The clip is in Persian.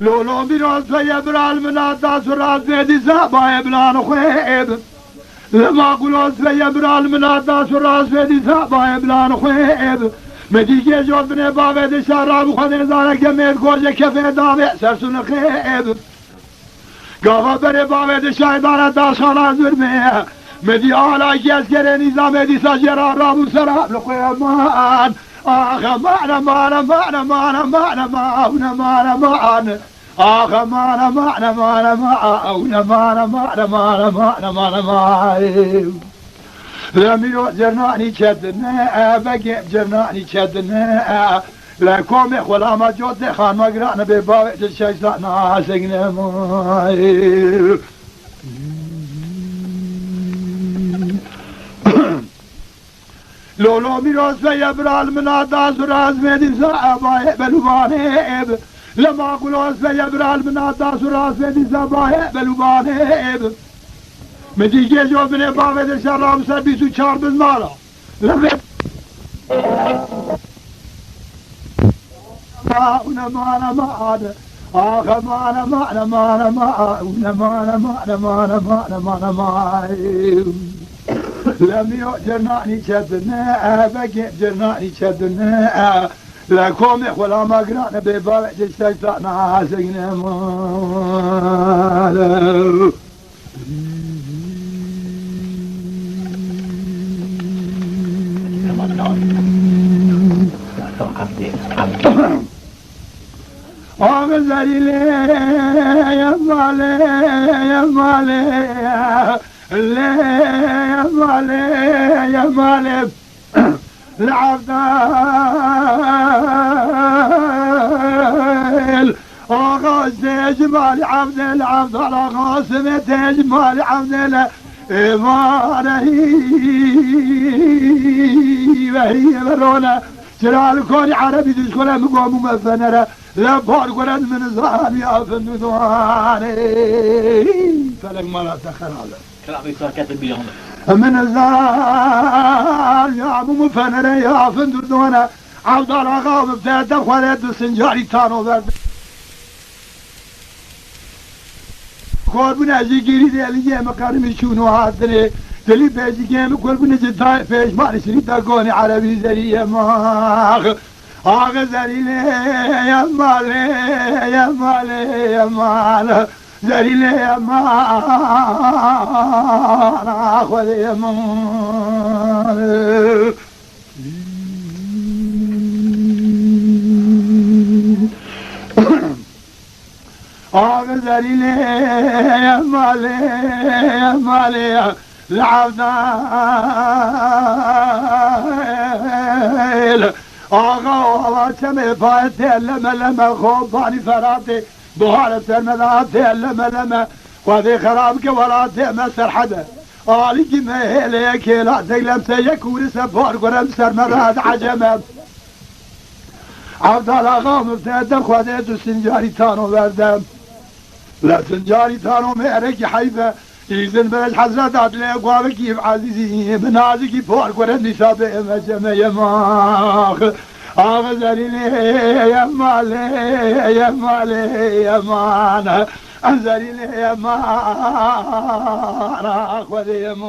لولو بیراز و یبرال من داس راز بدی زبا ابلان خویب لما قلوز و یبرال من داس راز بدی زبا ابلان خویب مدیگه جوز بنه باوید شراب خود نزاره که مید گوجه کفه داوه سرسون خیب گاوا بره باوید شایدان داس خالا زرمه مدی آلاکی از گره نیزا مدی ساجرا رابو سراب لخویب مان آخ مان مان مان مان مان مان مان مان آخ مان مان مان مان مان مان مان مان مان مان لمیرو جرنانی چدنه بگی جرنانی چدنه لکوم خلام جود خان مگران به باوت شیطان آسگنه مای لولو میراز و یبرال مناداز راز میدی زبای بلوانیب لما قلوز و یبرال مناداز راز میدی زبای بلوانیب مدیگه جو بنه باوید شرام سر 24 بزمالا لما مانا مانا آخ مانا مانا مانا مانا مانا مانا مانا مانا مانا مانا لم يؤجرناني شدنا بقي جرناني شدنا لكم ولا ما قرانا ببابع جشتنا سقنا مالا أغزري لي يا مالي يا مالي يا مالي يا مالي العبدال أغاز تجمال عبدال عبدال أغاز تجمال عبدال إيمانه وهي مرونا جلال كوني عربي تشكولا مقوم مفنرة لا بارقرد من الظهر يا فندواني فلك ما لا تخر هذا كلامي صار كاتب بيهم من الزار يا ابو مفنر يا فندوانه عبد الرغاب ابتدى خالد السنجاري تانو برد قربون ازيگيري دلي مقارمي شنو هادني دلي بيجيكم قربون جداي فيش مالي شريط قوني عربي زريه ما آغا زريلي يا مالي يا مالي يا مالي زريلي يا مالي أخوذ يا مالي آغا زريلي يا مالي يا مالي العبدال آقا و چمه پایته لمه خوبانی فراته بحال سرمداته لمه خواهی خراب که ولاته مسر حده آلی که مهله که لاتک لمسه یکوری سپار کنم سرمداد عجمه عبدال آقا مفتدم خواهی تو سنجاری تانو بردم لا سنجاری تانو مهره که حیفه ایزن برش حضرت عدله قوابه کیف عزیزی بنازی کی پار کنم نشابه مجمه یماخ آغا زرینه یا ماله یا ماله یا مانه زرینه یا مانه خود یمان